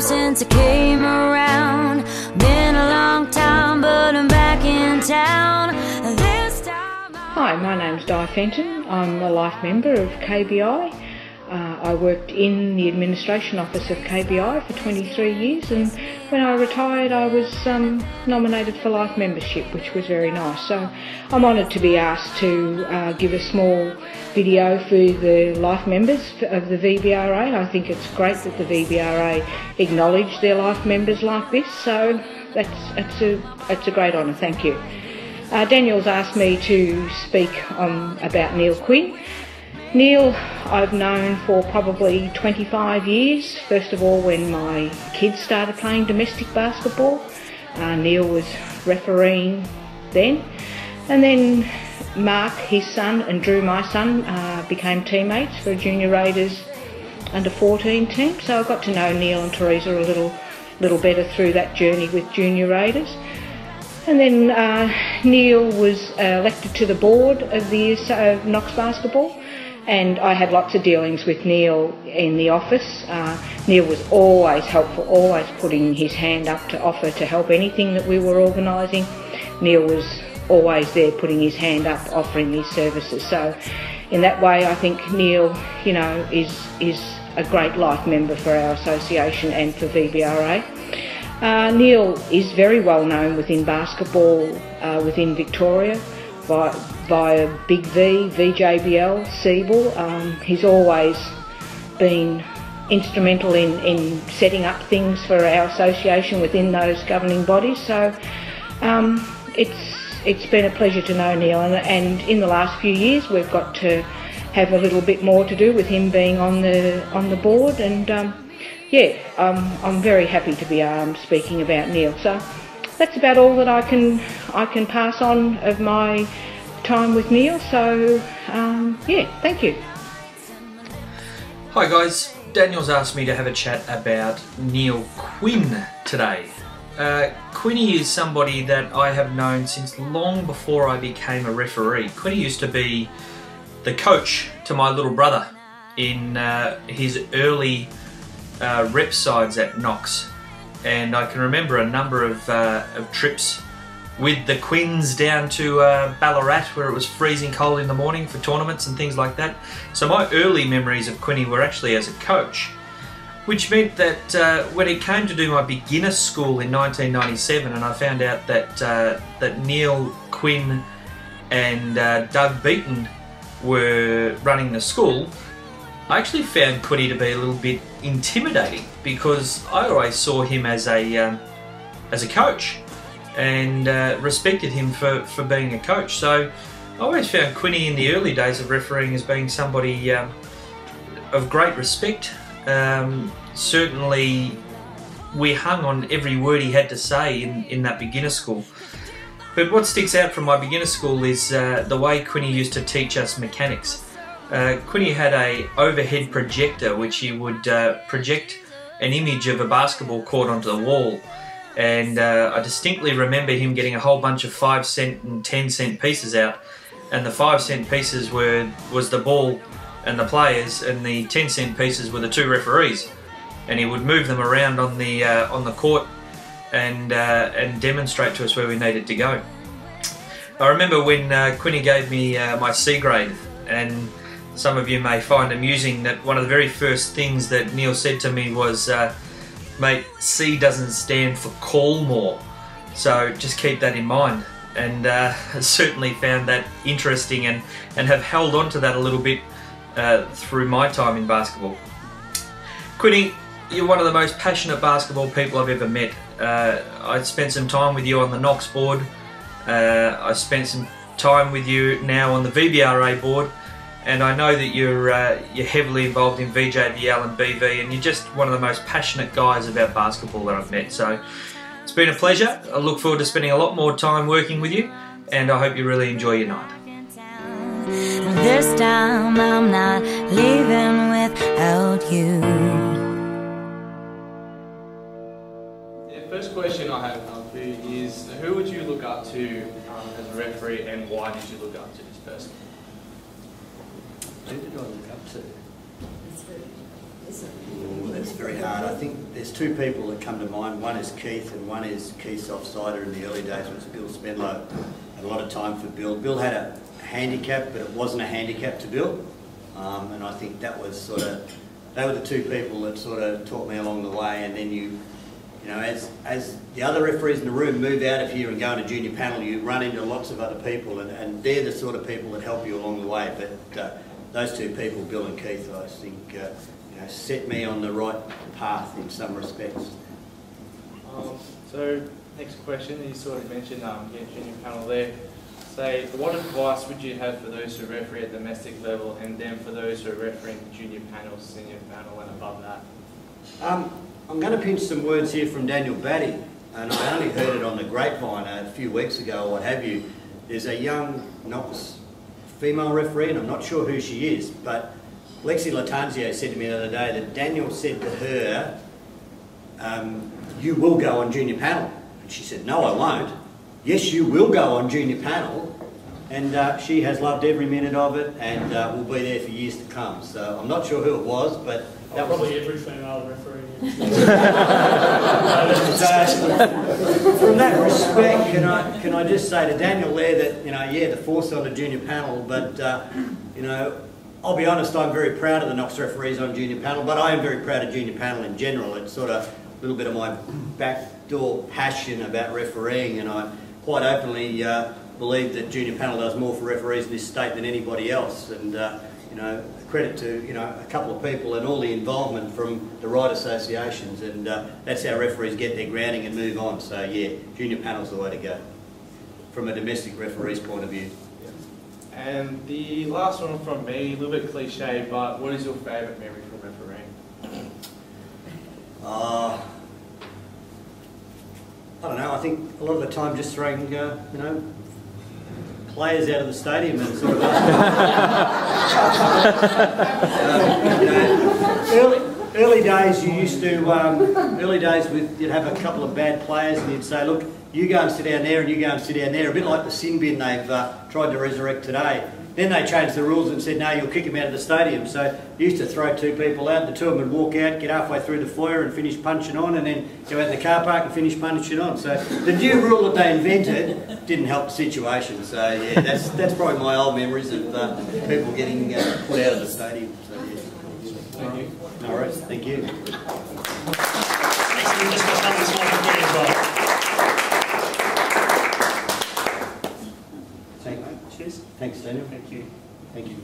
Since I came around, been a long time, but I'm back in town. This time. Hi, my name's Di Fenton. I'm a life member of KBI. I worked in the administration office of KBI for 23 years, and when I retired I was nominated for life membership, which was very nice. So I'm honoured to be asked to give a small video for the life members of the VBRA. I think it's great that the VBRA acknowledge their life members like this, so it's a great honour, thank you. Daniel's asked me to speak about Niall Quinn. Niall I've known for probably 25 years. First of all, when my kids started playing domestic basketball, Niall was refereeing then. And then Mark, his son, and Drew, my son, became teammates for a Junior Raiders under-14 team. So I got to know Niall and Teresa a little better through that journey with Junior Raiders. And then Niall was elected to the board of the Knox basketball, and I had lots of dealings with Niall in the office. Niall was always helpful, always putting his hand up to offer to help anything that we were organising. Niall was always there putting his hand up, offering these services. So in that way I think Niall, you know, is a great life member for our association and for VBRA. Niall is very well known within basketball within Victoria via Big V, VJBL, Siebel. He's always been instrumental in setting up things for our association within those governing bodies. So it's been a pleasure to know Niall, and in the last few years we've got to have a little bit more to do with him being on the board, and yeah, I'm very happy to be speaking about Niall. So that's about all that I can pass on of my time with Niall. So yeah, thank you. Hi guys, Daniel's asked me to have a chat about Niall Quinn today. Quinny is somebody that I have known since long before I became a referee. Quinny used to be the coach to my little brother in his early rep sides at Knox, and I can remember a number of trips with the Quinns down to Ballarat, where it was freezing cold in the morning for tournaments and things like that. So my early memories of Quinny were actually as a coach, which meant that when it came to do my beginner school in 1997, and I found out that Niall Quinn and Doug Beaton were running the school, I actually found Quinny to be a little bit intimidating, because I always saw him as a coach, and respected him for being a coach. So I always found Quinny in the early days of refereeing as being somebody of great respect. Certainly we hung on every word he had to say in that beginner school. But what sticks out from my beginner school is the way Quinny used to teach us mechanics. Quinny had a overhead projector which he would project an image of a basketball court onto the wall, and I distinctly remember him getting a whole bunch of 5-cent and 10-cent pieces out, and the 5-cent pieces was the ball and the players, and the 10-cent pieces were the two referees, and he would move them around on the court and demonstrate to us where we needed to go. I remember when Quinny gave me my C grade, and some of you may find amusing that one of the very first things that Niall said to me was, mate, C doesn't stand for call more, so just keep that in mind. And I certainly found that interesting, and have held on to that a little bit through my time in basketball. Quinny, you're one of the most passionate basketball people I've ever met. I spent some time with you on the Knox board. I spent some time with you now on the VBRA board, and I know that you're heavily involved in VJBL and BV, and you're just one of the most passionate guys about basketball that I've met. So it's been a pleasure. I look forward to spending a lot more time working with you, and I hope you really enjoy your night. This time I'm not leaving without you. The first question I have for you is, who would you look up to as a referee, and why did you look up to this person? Who did I look up to? Oh, that's very hard. I think there's two people that come to mind. One is Keith, and one is Keith's offsider in the early days. It was Bill Spenlow. Had a lot of time for Bill. Bill had a handicap, but it wasn't a handicap to Bill. And I think that was sort of, they were the two people that sort of taught me along the way. And then you know, as the other referees in the room move out of here and go into junior panel, you run into lots of other people, and they're the sort of people that help you along the way. But those two people, Bill and Keith, I think, you know, set me on the right path in some respects. So, next question, you sort of mentioned junior panel there. Say, what advice would you have for those who referee at domestic level, and then for those who are refereeing junior panel, senior panel, and above that? I'm going to pinch some words here from Daniel Batty, and I only heard it on the grapevine a few weeks ago or what have you. There's a young Knox female referee, and I'm not sure who she is, but Lexi Latanzio said to me the other day that Daniel said to her, you will go on junior panel. And she said, no, I won't. Yes, you will go on junior panel. And she has loved every minute of it, and will be there for years to come. So I'm not sure who it was, but that was probably every female referee. From that respect, can I just say to Daniel there that, you know, yeah, the force on the junior panel, but you know, I'll be honest, I'm very proud of the Knox referees on junior panel, but I am very proud of junior panel in general. It's sort of a little bit of my backdoor passion about refereeing, and I quite openly believe that junior panel does more for referees in this state than anybody else. And you know, credit to, you know, a couple of people and all the involvement from the right associations, and that's how referees get their grounding and move on. So yeah, junior panel's the way to go from a domestic referee's point of view. And the last one from me, a little bit cliche, but what is your favourite memory from refereeing? I don't know, I think a lot of the time just throwing, you know, players out of the stadium and sort of you know, early days you used to, you'd have a couple of bad players and you'd say, look, you go and sit down there and you go and sit down there, a bit like the sin bin they've tried to resurrect today. Then they changed the rules and said, no, you'll kick them out of the stadium. So you used to throw two people out, the two of them would walk out, get halfway through the foyer and finish punching on, and then go out in the car park and finish punching on. So the new rule that they invented didn't help the situation. So yeah, that's probably my old memories of people getting put out of the stadium. So yeah. Thank you. No worries, thank you. Cheers. Thanks, Daniel. Thank you. Thank you.